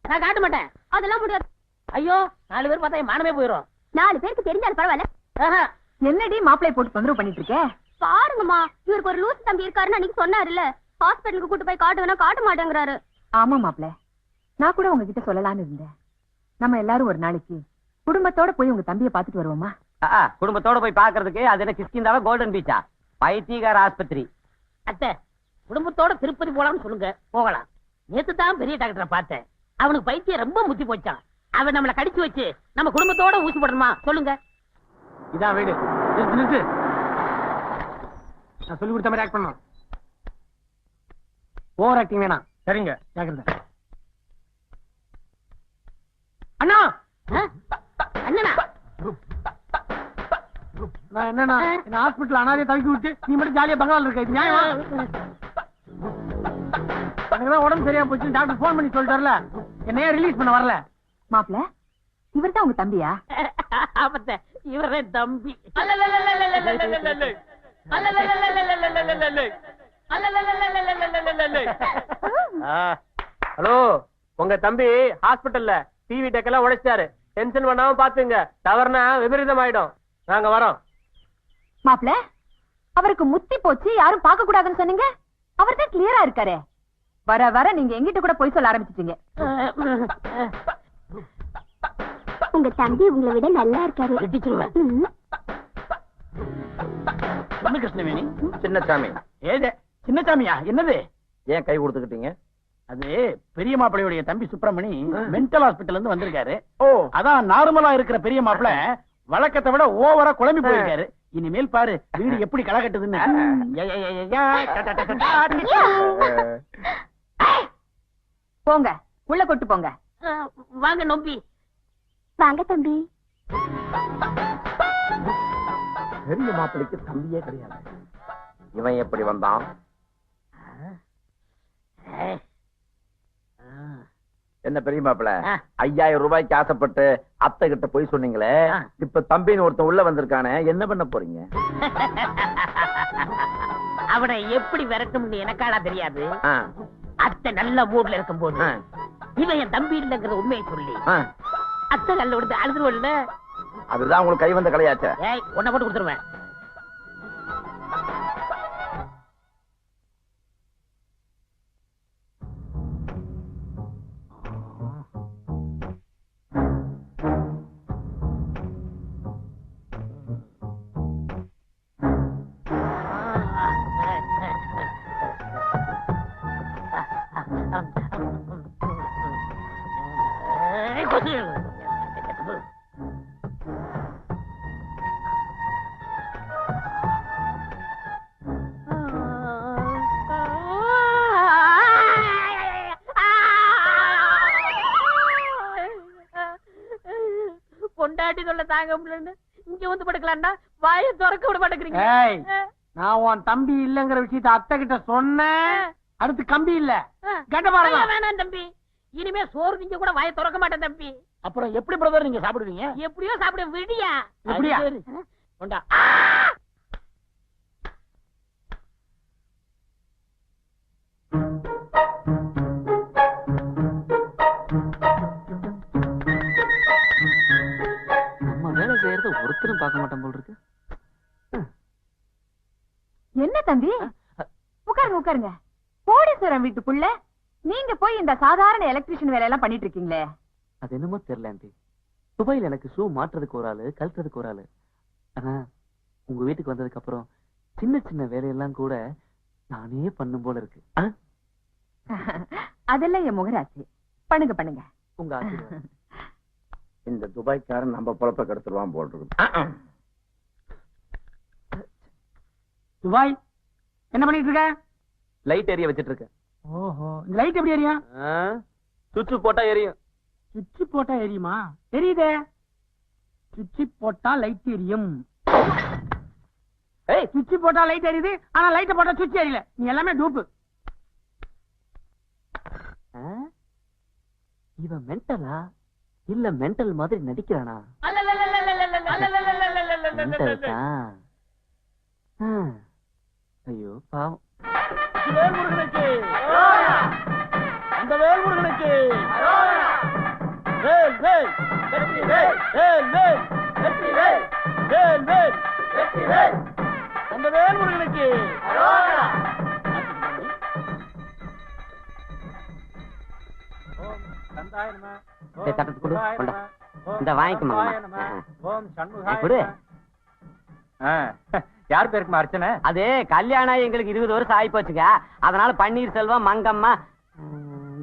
நான் காட்ட மாட்டேன். அதெல்லாம் முடியாது. ஐயோ 4 பேர் பார்த்தா மானமே போயிடும். 4 பேருக்கு தெரிஞ்சாலும் பரவாயில்ல. என்னடி மாப்பிளை போட்டு தொந்தரவு பண்ணிட்டு இருக்க? பாருங்கம்மா, இவருக்கு ஒரு லூசு தம்பி இருக்காருன்னு அன்னைக்கு சொன்னாருல்ல, ஹாஸ்பிட்டலுக்கு கூட்டு போய் காட்டுவேனா காட்ட மாட்டேங்கிறாரு. ஆமா மாப்பிளை, நான் கூட உங்ககிட்ட சொல்லலாம்னு இருந்தேன். நம்ம எல்லாரும் ஒரு நாளைக்கு குடும்பத்தோட போய் உங்க தம்பியை பாத்துட்டு வருவோமா? குடும்பத்தோட போய் பாக்குறதுக்கு அது என்ன கிஷ்கிந்தாவா கோல்டன் பீச்சா? பைத்தியக்கார ஆஸ்பத்திரி. அத்தை, குடும்பத்தோட திருப்பதி போலாம்னு சொல்லுங்க, போகலாம். நேத்து தான் பெரிய டாக்டரை பார்த்தேன். அவனுக்கு பைத்தியம் ரொம்ப முத்தி போச்சான். அவன் நம்மளை கடிச்சு வச்சு நம்ம குடும்பத்தோட ஊசி போடணுமா சொல்லுங்க? இதான் வீடு. நான் சொல்லி கொடுத்த மாதிரி ஆக்ட் பண்ணணும். ஓவர் ஆக்டிங் வேணாம். சரிங்க, ஜாக்கிரதை. அண்ணா அண்ணனா, நான் என்னன்னா என்ன ஹாஸ்பிட்டல் அனாதையை தவிக்கி விட்டு நீ மட்டும் ஜாலியா பங்களால இருக்க, இது நியாயமா? எனக்குதான் உடம்பு சரியா போச்சு, டாக்டர் போன் பண்ணி சொல்லிட்டார்ல, என்னையே ரிலீஸ் பண்ண வரல. மாப்பிளை, இவர் தான் உங்க தம்பியா? ஆபத்த இவரே தம்பி. ஹலோ, உங்க தம்பி ஹாஸ்பிட்டல்ல டிவி டெக்கெல்லாம் உடைச்சாரு. டென்ஷன் பண்ணாம பாத்துங்க, தவறுனா விபரீதம் ஆயிடும். நாங்க வரோம். மாப்பிளை, அவருக்கு முத்தி போச்சு, யாரும் பார்க்க கூடாதுன்னு சொன்னீங்க. அவர் தான் கிளியரா இருக்காரே. வர வர நீங்க எங்கிட்ட கூட போய் சொல்ல ஆரம்பிச்சிட்டீங்க. உங்க தம்பி உங்களை விட நல்லா இருக்காரு. கிருஷ்ணவேணி, சின்னசாமி. ஏதே சின்னசாமியா? என்னது? ஏன் கை கொடுத்துக்கிட்டீங்க? அது பெரிய மாப்பிள்ளையுடைய தம்பி சுப்பிரமணி மென்டல் ஹாஸ்பிட்டல் இருந்து வந்திருக்காரு. ஓ, அதான் நார்மலா இருக்கிற பெரிய மாப்பிள்ளை வழக்கத்தை விட ஓவரா குழம்பி போயிருக்காரு. இனிமேல் பாரு வீடு எப்படி களை கட்டுதுன்னு. போங்க, உள்ள கொட்டு போங்க. வாங்க நொம்பி. வாங்க தம்பி. பெரிய மாப்பிளைக்கு தம்பியே கிடையாது. இவன் எப்படி வந்தான்? என்ன பெரிய மாப்பிள, 5000 ரூபாய்க்கு ஆசைப்பட்டு அத்தை கிட்ட போய் சொன்னீங்களே, இப்ப தம்பின்னு ஒருத்தன் உள்ள வந்திருக்கானே, என்ன பண்ண போறீங்க? அவனை எப்படி விரட்டும்னு எனக்கால தெரியாது. அத்தை நல்ல மூட்ல இருக்கும் போது இவன் என் தம்பி இல்லைங்கிற உண்மையை சொல்லி அத்தை நல்ல விடுத்து அழுதுருவல்ல. அதுதான் உங்களுக்கு கை வந்த கலையாச்ச. உன்னை போட்டு கொடுத்துருவேன். பொண்டாட்டி சொல்ல தாங்க முடியல, இங்க வந்து படுக்கலாம்டா, வாயை திறக்க விட மாட்டேங்கிறீங்க. நான் உன் தம்பி இல்லங்கிற விஷயத்த அத்தை கிட்ட சொன்னேன். அடுத்து கம்பி இல்ல, கட்ட பாருங்க. வேணாம் தம்பி, இனிமே சோறு நீங்க கூட வாயை திறக்க மாட்டேன் தம்பி. அப்புறம் எப்படி பிரதர் நீங்க சாப்பிடுவீங்க? எப்படியோ சாப்பிட விடியா. எப்படியா? கொண்டா. நம்ம வேலை செய்யறது ஒருத்தரும் பார்க்க மாட்டோம் போல் இருக்கு. என்ன தம்பி, உட்காருங்க உட்காருங்க. கோடீஸ்வரன் வீட்டுக்குள்ள நீங்க போய் இந்த சாதாரண எலக்ட்ரிஷியன் வேலையெல்லாம் பண்ணிட்டு இருக்கீங்களே? அது என்னமோ தெரியல ஆண்டி. துபாயில எனக்கு ஷூ மாட்டுறதுக்கு ஒரு ஆளு, கழட்டுறதுக்கு ஒரு ஆளு. ஆனா உங்க வீட்டுக்கு வந்ததுக்கு அப்புறம் சின்ன சின்ன வேலையெல்லாம் கூட நானே பண்ணும் போல இருக்கு. அதெல்லாம் என் முகராசி. பண்ணுங்க பண்ணுங்க. உங்க ஆசீர்வாதம். இந்த துபாய்க்காரன் நம்ம பொழப்ப கெடுத்துருவான் போல் இருக்கு. துபாய் என்ன பண்ணிட்டு இருக்க? லைட் எரிய வச்சிட்டு இருக்கேன். ஓஹோ, இந்த லைட் எப்படி எரியும்? சுவிட்ச் போட்டா எரியும். சுவிட்ச் போட்டா எரியுமா? எரியுதே. சுவிட்ச் போட்டா லைட் எரியும். சுவிட்ச் போட்டா லைட் எரியுது, ஆனா லைட் போட்டா சுவிட்ச் எரியல. நீ எல்லாமே டூப்பு. இவன் மென்டலா இல்ல மென்டல் மாதிரி நடிக்கிறானா? மென்டல் தான். ஐயோ பாவம். வேல்முருகனுக்கு அந்த வேல்முருகனுக்கு வெற்றிக்கு. தட்டத்து கொடு, கொண்டா. இந்த வாங்கிக்கமா கொடு. யார் பேருக்குமா அர்ச்சனை? அது கல்யாணம் எங்களுக்கு 20 வருஷம் ஆகி போச்சுங்க. அதனால பன்னீர்செல்வம் மங்கம்மா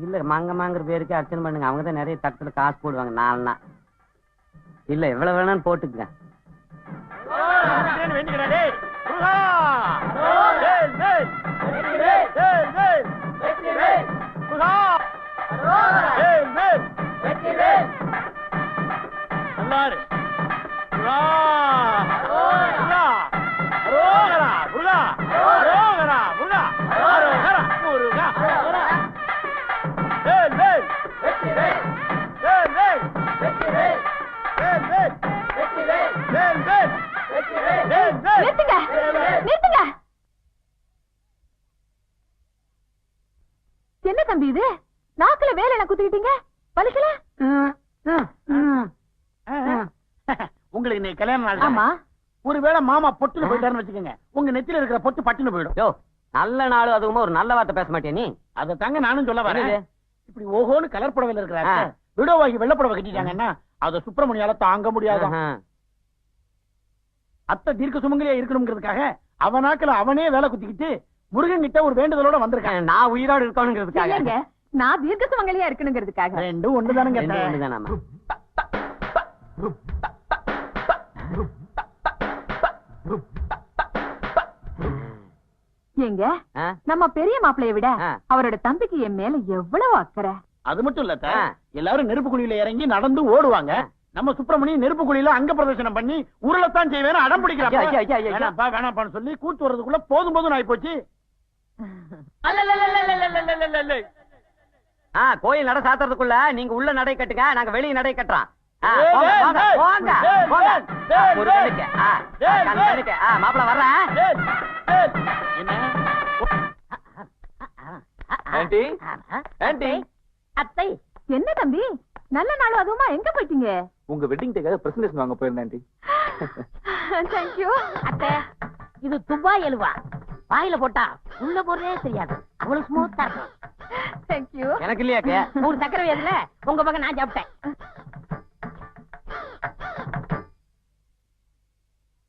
இல்ல மங்கம்மாங்கிற பேருக்கு அர்ச்சனை பண்ணுங்க. அவங்க தான் நிறைய தட்டுல காசு போடுவாங்க. 4 நாள் இல்ல எவ்வளவு வேணாலும் போட்டுக்குங்க. நிறுத்துங்க, நிறுத்துங்க. என்ன தம்பி இது? நாக்குல வேலை குத்திக்கிட்டீங்க, வலிக்கல? உங்களுக்கு இன்னைக்கு கல்யாணம் நாள். ஆமா. ஒருவேளை மாமா பொட்டுன்னு போயிட்டாருன்னு வச்சுக்கோங்க, உங்க நெத்தியில இருக்கிற பொட்டு பட்டுன்னு போயிடும். யோ, நல்ல நாள் அதுவுமா ஒரு நல்ல வார்த்தை பேச மாட்டியா நீ? அதை தாங்க நானும் சொல்ல வரேன். இப்படி ஓஹோன்னு கலர் புடவையில இருக்கிறாங்க, விடோவாகி வெள்ளை புடவை கட்டிட்டாங்கன்னா அதை சுப்பிரமணியால தாங்க முடியாது. அத்தை தீர்க்க சுமங்கலியா இருக்கணுங்கிறதுக்காக அவனாக்கல அவனே வேலை குத்திக்கிட்டு முருகன் கிட்ட ஒரு வேண்டுதலோட வந்திருக்கேன். நான் உயிரோடு இருக்கணுங்கிறதுக்காக. இல்லைங்க, நான் தீர்க்க சுமங்கலியா இருக்கணுங்கிறதுக்காக. ரெண்டும் ஒண்ணுதானுங்க. ஒண்ணுதானாமா? ஏங்க, நம்ம பெரிய மாப்பிளைய விட அவரோட தம்பிக்கு என் மேல எவ்வளவு அக்கறை. அது மட்டும் இல்ல, எல்லாரும் நெருப்பு குழியில இறங்கி நடந்து ஓடுவாங்க. நம்ம சுப்பிரமணியம் நெருப்பு குழியில அங்க பிரதர்சனம் பண்ணி உருளத்தான் செய்வேன் அடம் பிடிக்கிறாப்பா. வேணாப்பான்னு சொல்லி கூட்டு வர்றதுக்குள்ள போதும் போதும் ஆயி போச்சு. கோயில் நடை சாத்துறதுக்குள்ள நீங்க உள்ள நடை கட்டுங்க, நாங்க வெளியே நடை கட்டுறோம். மாப்பிள்ள வர்றேன். அத்தை, என்ன தம்பி நல்ல நாள் அதுவுமா எங்க போயிட்டீங்க? உங்க வெட்டிங் டேக்காக பிரசன்டேஷன் வாங்க போயிருந்தேன் ஆண்டி. Thank you. அத்தை, இது துபாய் எலுவா. வாயில போட்டா உள்ள போறதே தெரியாது, அவ்வளவு ஸ்மூத்தா இருக்கும். Thank you. எனக்கு இல்லையாக்க ஒரு சக்கரை வேதுல உங்க பக்கம் நான் சாப்பிட்டேன்.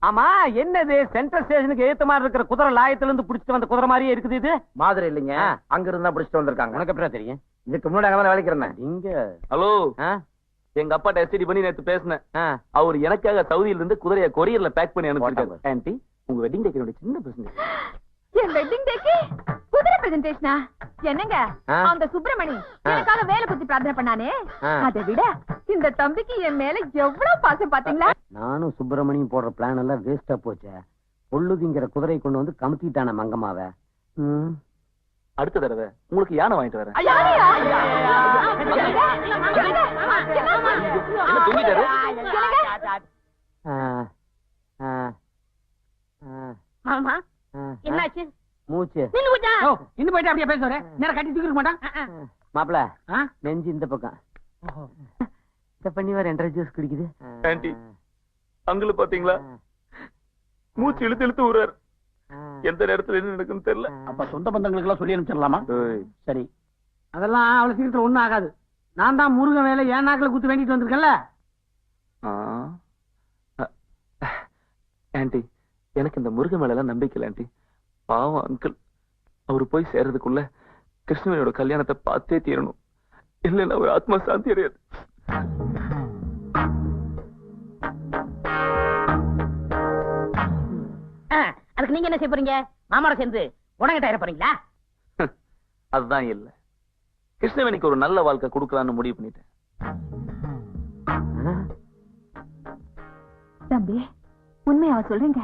ஆமா, என்னது சென்ட்ரல் ஸ்டேஷனுக்கு ஏத்த மாதிரி இருக்கிற குதிரை லாயத்துல இருந்து புடிச்சிட்டு வந்த குதிரை மாதிரியே இருக்குது இது? மாதிரி இல்லைங்க, அங்க இருந்தா புடிச்சிட்டு வந்திருக்காங்க. உனக்கு எப்படி தெரியும்? இதுக்கு முன்னாடி அங்க வேலைக்கு இருந்தேன். இங்க ஹலோ, எங்க அப்பாட்ட எஸ்டிடி பண்ணி நேத்து பேசினேன். அவர் எனக்காக சவுதியில இருந்து குதிரையை கொரியர்ல பேக் பண்ணி அனுப்பிட்டாங்க. ஆண்டி, உங்க வெட்டிங் டேக்கு சின்ன பிரச்சனை. என் வெட்டிங் டேக்கு குதிரை பிரசன்டேஷனா? என்னங்க, அந்த சுப்பிரமணி எனக்காக வேலை குத்தி பிரார்த்தனை பண்ணானே, அதை விட இந்த தம்பிக்கு என் மேல எவ்வளவு பாசம் பாத்தீங்களா? நானும் சுப்பிரமணியும் போடுற பிளான் எல்லாம் வேஸ்டா போச்சே. பொள்ளுதிங்கிற குதிரை கொண்டு வந்து கமுத்திட்டான மங்கம்மாவ. அடுத்த தடவை உங்களுக்கு யானை வாங்கிட்டு வரேன். மாமா என்னாச்சு? மூச்சு நின்னு போச்சா? இன்னும் போயிட்டு அப்படியே பேசுறேன். நேரம் கட்டி தூக்கிட மாட்டான். மாப்பிள, நெஞ்சு இந்த பக்கம் இத பண்ணி வர 2 ஜூஸ் குடிக்குது. ஆண்டி, அங்குல பாத்தீங்களா? மூச்சு இழுத்து இழுத்து ஊறாரு. எந்த நேரத்துல என்ன நடக்குன்னு தெரியல. அப்ப சொந்த பந்தங்களுக்கு எல்லாம் சொல்லி அனுப்பிச்சிடலாமா? சரி, அதெல்லாம் அவ்வளவு சீக்கிரத்துல ஒண்ணும் ஆகாது. நான் தான் முருகன் வேலை ஏன் நாக்கில குத்து வேண்டிட்டு வந்திருக்கேன்ல. ஆண்டி, எனக்கு இந்த முருகன் மேல எல்லாம் நம்பிக்கை இல்லை ஆண்டி. பாவம் அங்கிள், அவரு போய் சேர்றதுக்குள்ள கிருஷ்ணவேணியோட கல்யாணத்தை பார்த்தே தீரணும். இல்லைன்னா ஒரு ஆத்மா சாந்தி அடையாது. அதுக்கு நீங்க என்ன செய்ய போறீங்க? மாமாவோட சேர்ந்து உனக்கிட்ட இருக்க போறீங்களா? அதுதான் இல்ல, கிருஷ்ணவேணிக்கு ஒரு நல்ல வாழ்க்கை கொடுக்கலான்னு முடிவு பண்ணிட்டேன். தம்பி, உண்மையா சொல்றீங்க?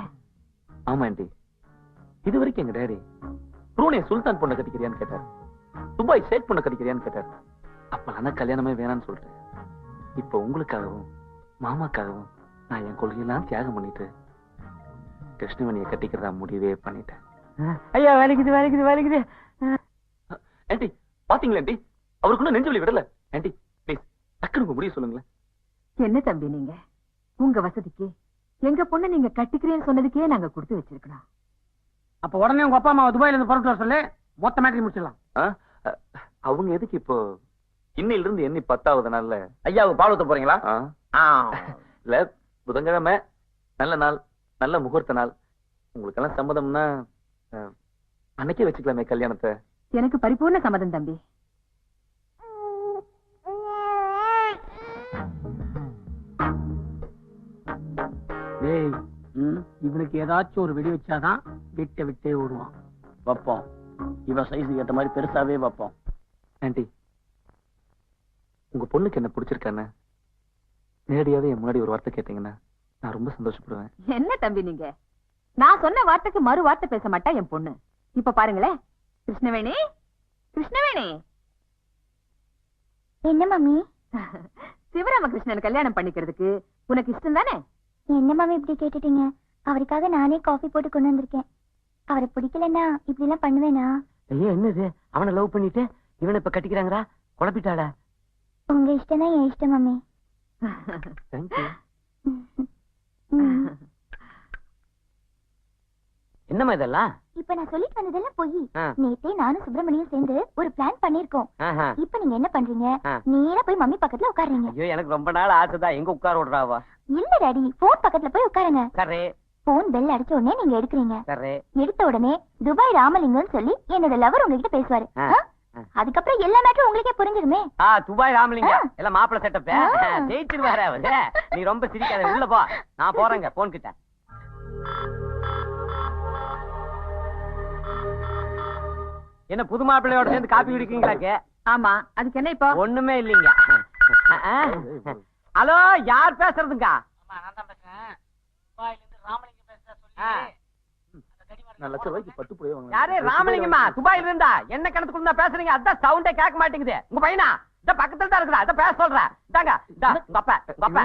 ஆமா ஆண்டி, இது வரைக்கும் எங்க டேடி புரூனே சுல்தான் பொண்ணை கட்டிக்கிறியான்னு கேட்டார், துபாய் ஷேக் பொண்ணை கட்டிக்கிறியான்னு கேட்டார். அப்ப நான் கல்யாணமே வேணான்னு சொல்றேன். இப்ப உங்களுக்காகவும் மாமாக்காகவும் நான் என் கொள்கையெல்லாம் தியாகம் பண்ணிட்டு கிருஷ்ணவேணியை கட்டிக்கிறதா முடிவே பண்ணிட்டேன். ஐயா, வலிக்குது வலிக்குது வலிக்குது. ஆண்டி பாத்தீங்களா ஆண்டி, அவருக்குள்ள நெஞ்சு வலி விடல. ஆண்டி ப்ளீஸ் டக்குனு உங்க முடிவு சொல்லுங்களேன். என்ன தம்பி, நீங்க உங்க வசதிக்கு எங்க பொண்ணை நீங்க கட்டிக்கிறேன்னு சொன்னதுக்கே நாங்க கொடுத்து வச்சிருக்கோம். அப்ப உடனே உங்க அப்பா அம்மா துபாயில இருந்து புறப்பட்டு வர சொல்லு, மொத்த மேட்டரி முடிச்சிடலாம். அவங்க எதுக்கு இப்போ இன்னில இருந்து எண்ணி 10வது நாள்ல ஐயாவுக்கு பால் ஊத்த போறீங்களா? இல்ல, புதன்கிழமை நல்ல நாள், நல்ல முகூர்த்த நாள். உங்களுக்கெல்லாம் சம்மதம்னா அன்னைக்கே வச்சுக்கலாமே கல்யாணத்தை. எனக்கு பரிபூர்ண சம்மதம் தம்பி. டேய், இவனுக்கு ஏதாச்சும் ஒரு வெடி வச்சாதான் விட்டே ஓடுவான். வைப்போம், இவன் சைஸுக்கு ஏற்ற மாதிரி பெருசாவே வைப்போம். ஆண்டி, உங்க பொண்ணுக்கு என்ன பிடிச்சிருக்கானே நேரடியாவே என் முன்னாடி ஒரு வார்த்தை கேட்டீங்கன்னா நான் ரொம்ப சந்தோஷப்படுவேன். என்ன தம்பி நீங்க, நான் சொன்ன வார்த்தைக்கு மறு வார்த்தை பேச மாட்டா என் பொண்ணு. இப்ப பாருங்களேன், கிருஷ்ணவேணி கிருஷ்ணவேணி. என்ன மம்மி? சிவராமகிருஷ்ணன் கல்யாணம் பண்ணிக்கிறதுக்கு உனக்கு இஷ்டம் தானே? என்ன மம்மி இப்படி கேட்டுட்டீங்க? அவருக்காக நானே காஃபி போட்டு கொண்டு வந்திருக்கேன். அவரை பிடிக்கலன்னா இப்படி எல்லாம் பண்ணுவேனா? ஐயோ, என்னது, அவனை லவ் பண்ணிட்டு இவனை இப்ப கட்டிக்கிறாங்கடா, குழப்பிட்டாள. உங்க இஷ்டம் தான் என் இஷ்டம் மம்மி. தேங்க்யூ. என்னம்மா இதெல்லாம்? இப்ப நான் சொல்லிட்டு வந்ததெல்லாம் போய் நேத்தே நானும் சுப்பிரமணியும் சேர்ந்து ஒரு பிளான் பண்ணிருக்கோம். இப்ப நீங்க என்ன பண்றீங்க? நேரா போய் மம்மி பக்கத்துல உட்காருங்க. ஐயோ, எனக்கு ரொம்ப நாள் ஆசைதான். எங்க உட்கார விடுறாவா? இல்ல டாடி, போன் பக்கத்துல போய் உட்காருங்க. சரே. போன் பெல் அடிச்ச உடனே நீங்க எடுக்கிறீங்க. சரே. எடுத்த உடனே துபாய் ராமலிங்கம்னு சொல்லி என்னோட லவர் உங்ககிட்ட பேசுவாரு. அதுக்கப்புறம் எல்லா மேட்டரும் உங்களுக்கே புரிஞ்சிருமே. துபாய் ராமலிங்க எல்லாம் மாப்பிள்ள செட்டப்ப ஜெயிச்சிருவாரு அவரு. நீ ரொம்ப சிரிக்காத, உள்ள போ, நான் போறேங்க போன் கிட்ட. என்ன புது மாப்பிள்ளையோட சேர்ந்து காப்பி குடிக்கீங்களாக்கு? ஆமா, அதுக்கு என்ன இப்போ? ஒண்ணுமே இல்லைங்க. ஹலோ, யார் பேசுறதுங்க? யாரு ராமலிங்கம்மா? துபாயில இருந்தா என்ன கணத்துக்குள்ள இருந்தா பேசுறீங்க? அதான் சவுண்டே கேட்க மாட்டேங்குது. உங்க பையனா? இந்த பக்கத்துல தான் இருக்குதா? அதான் பேச சொல்றேன். இந்தாங்க, உங்க அப்பா, உங்க அப்பா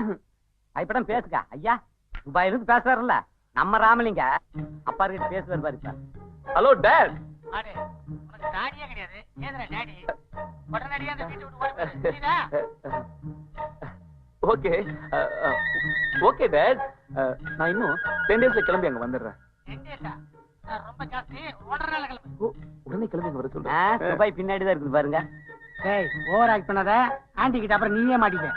ஐப்படம் பேசுங்க. ஐயா, துபாயில இருந்து பேசுறாருல்ல நம்ம ராமலிங்க, அப்பா கிட்ட பேசுவாரு பாரு இப்ப. Hello dot. Okay okay dot, நான் இன்னும் 10 டேஸ்ல கிளம்பி அங்க வந்துடுறேன். உடனே கிளம்பி அங்க வர சொல்றேன். துபாய் பின்னாடிதான் இருக்குது பாருங்க. ஏய், ஓவர் ஆக்ட் பண்ணாத. ஆண்டி கிட்ட அப்புறம் நீயே மாட்டிக்க.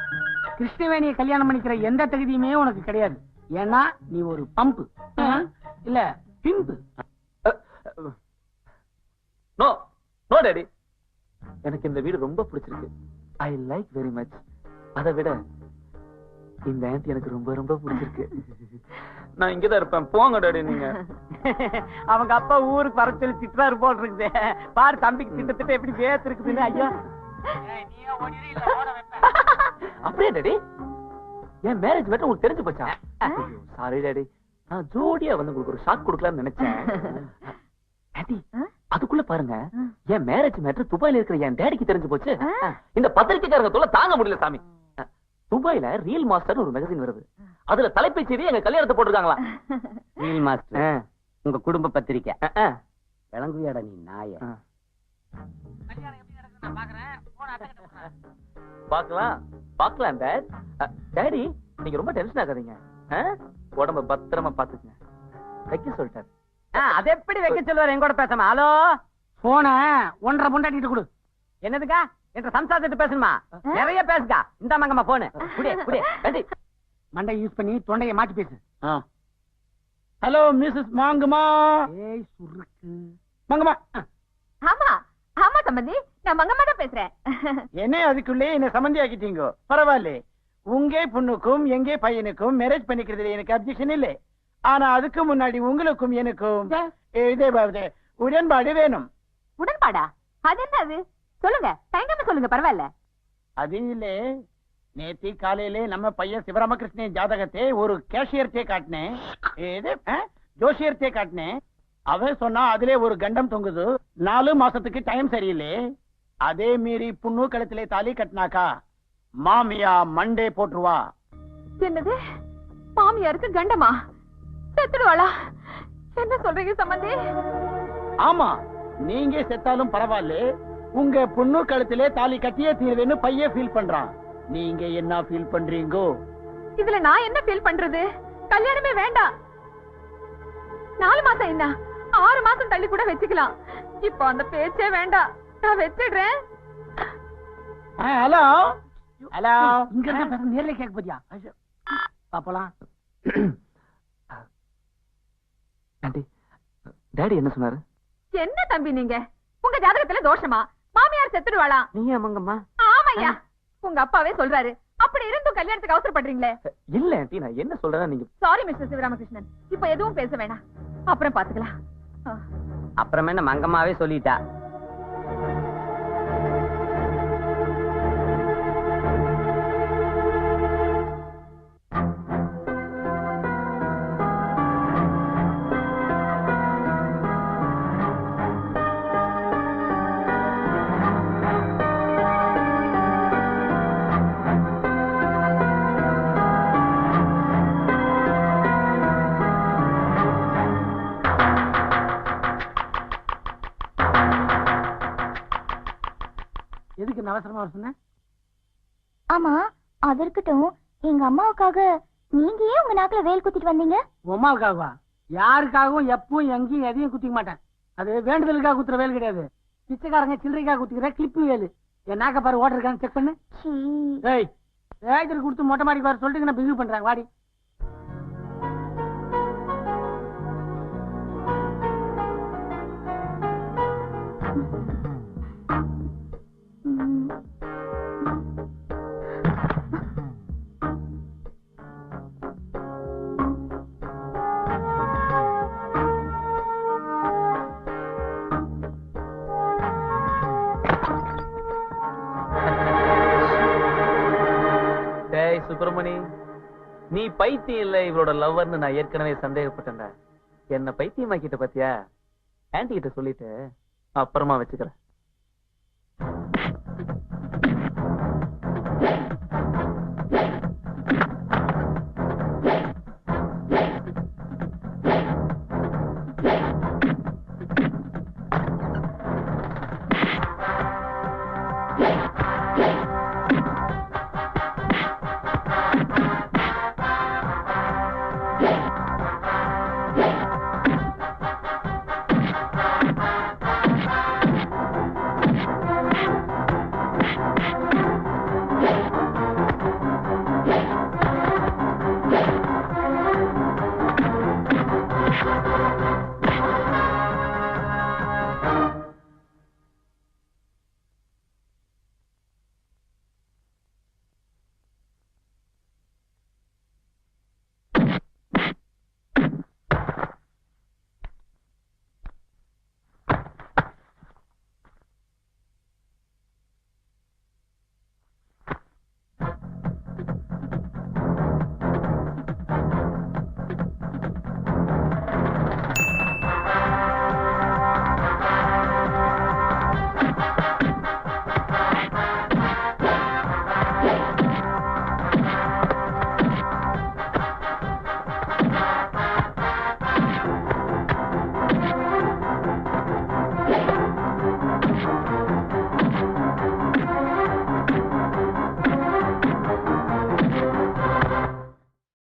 கிருஷ்ணவேணியை கல்யாணம் பண்ணிக்கிற எந்த தகுதியுமே உனக்கு கிடையாது. ஏன்னா நீ ஒரு பம்பு இல்ல பிம்பு. நோ நோ டாடி, எனக்கு இந்த வீடு ரொம்ப பிடிச்சிருக்கு. I like very much. அதை விட இந்த ஆண்டி எனக்கு ரொம்ப ரொம்ப பிடிச்சிருக்கு. நான் இங்கதான் இருப்பேன். போங்க டாடி நீங்க. அவங்க அப்பா ஊருக்கு வர சொல்லி திட்டுறாரு போல் இருக்குது. பாரு தம்பிக்கு திட்டத்திட்ட எப்படி வேத்து இருக்குதுன்னு. ஐயா, அப்படியே டாடி, என் மேரேஜ் மேட்டர் உங்களுக்கு தெரிஞ்சு போச்சா? சாரி டாடி, நான் ஜோடியா வந்து உங்களுக்கு ஒரு ஷாக் கொடுக்கலாம்னு நினைச்சேன். ஆண்டி, அதுக்குள்ள பாருங்க, என் மேரேஜ் மேட்டர் துபாயில இருக்கிற என் டேடிக்கு தெரிஞ்சு போச்சு. இந்த பத்திரிக்கைக்காரங்க தொல்லை தாங்க முடியல சாமி. துபாயில ரியல் மாஸ்டர் ஒரு மேகசின் வருது. அதுல தலைப்பு செய்தி எங்க கல்யாணத்தை போட்டிருக்காங்களா. ரியல் மாஸ்டர் உங்க குடும்ப பத்திரிக்கை. விளங்குவியாடா நீ நாய. பாக்கலாம் பாக்கலாம் டாட். டாடி, நீங்க ரொம்ப டென்ஷன் ஆகாதீங்க. உடம்ப பத்திரமா பாத்துக்கங்க. வைக்க சொல்லிட்டாரு. அது எப்படி வைக்க சொல்லுவாரு எங்கூட பேசாம? ஹலோ, போன 1.5 பொண்டாட்டிட்டு கொடு. என்னதுக்கா? என்ற சம்சாரத்திட்டு பேசணுமா? நிறைய பேசுங்க. இந்த மங்கம்மா போனு குடி குடி. மண்டை யூஸ் பண்ணி தொண்டையை மாட்டி பேசு. Hello Mrs Mangamma. ஏய் சுருக்கு மாங்கம்மா. ஆமா ஆமா சம்பந்தி, நான் மங்கம்மா தான் பேசுறேன். என்ன அதுக்குள்ளே என்ன சம்பந்தி ஆக்கிட்டீங்க? பரவாயில்ல, உங்க பொண்ணுக்கும் எங்க பையனுக்கும் மேரேஜ் பண்ணிக்கிறதுல எனக்கு அப்ஜெக்ஷன் இல்லை. ஆனா அதுக்கு முன்னாடி உங்களுக்கும் எனக்கும் உடன்பாடு வேணும். உடன்பாடா? அது என்ன? அது சொல்லுங்க, தயங்காம சொல்லுங்க, பரவாயில்ல. அது இல்ல, நேத்தி காலையில நம்ம பையன் சிவராமகிருஷ்ணன் ஜாதகத்தை ஒரு கேஷியர்த்தே காட்டினேன், ஜோஷியர்த்தே காட்டினேன். அவன் சொன்னா அதுல ஒரு கண்டம் தொங்குது, 4 மாசத்துக்கு டைம் சரியில்லை. அதே மீறி புண்ணு கழுத்திலே தாலி கட்டினாக்கா மாமியா மண்டே போட்டுருவா. என்னது? மாமியாருக்கு கண்டமா? செத்துடுவாளா? என்ன சொல்றீங்க சம்பந்தி? ஆமா, நீங்க செத்தாலும் பரவாயில்ல, உங்க பொண்ணு கழுத்திலே தாலி கட்டியே தீர்வேன்னு பையன் ஃபீல் பண்றான். நீங்க என்ன ஃபீல் பண்றீங்கோ? இதுல நான் என்ன ஃபீல் பண்றது? கல்யாணமே வேண்டாம். 4 மாசம் என்ன, 6 மாசம் தள்ளி கூட வச்சுக்கலாம். இப்போ அந்த பேச்சே வேண்டாம், நான் வச்சிடுறேன். ஹலோ ஹலோ, இங்க இருந்தா பேச நேர்ல கேட்க போதியா? பாப்பலாம். ஆண்டி, டாடி என்ன சொன்னாரு? என்ன தம்பி நீங்க, உங்க ஜாதகத்துல தோஷமா? மாமியார் செத்துடுவாளா? நீங்க மங்கம்மா? ஆமையா, உங்க அப்பாவே சொல்றாரு. அப்படி இருந்தும் கல்யாணத்துக்கு அவசரப்படுறீங்களே. இல்ல ஆண்டி, நான் என்ன சொல்றேன் நீங்க. சாரி மிஸ்டர் சிவராமகிருஷ்ணன், இப்ப எதுவும் பேச வேணாம், அப்புறம் பாத்துக்கலாம். அப்புறம் என்ன மங்கம்மாவே சொல்லிட்டா. எதுக்கு அவசரமா வர சொன்ன? ஆமா, அது இருக்கட்டும். எங்க அம்மாவுக்காக நீங்க ஏன் உங்க நாக்குல வேல் குத்திட்டு வந்தீங்க? உமாவுக்காகவா? யாருக்காகவும் எப்பவும் எங்கேயும் எதையும் குத்திக்க மாட்டேன். அது வேண்டுதலுக்காக குத்துற வேல் கிடையாது. பிச்சைக்காரங்க சில்லறைக்காக குத்திக்கிற கிளிப்பு வேலு. என் நாக்க பாரு, ஓட்டர் இருக்கான்னு செக் பண்ணு. சீ. ஏய், வேஜர் கொடுத்து மொட்டை மாடி பாரு சொல்லிட்டு நான் பிஹேவ் பண்றேன். வாடி. சுப்பிரமணி, நீ பைத்தியம் இல்ல இவரோட லவ்வர்னு நான் ஏற்கனவே சந்தேகப்பட்டேன். என்ன பைத்தியமாக்கிட்ட பாத்தியா? ஆன்டி கிட்ட சொல்லிட்டு அப்புறமா வச்சுக்கிறேன்.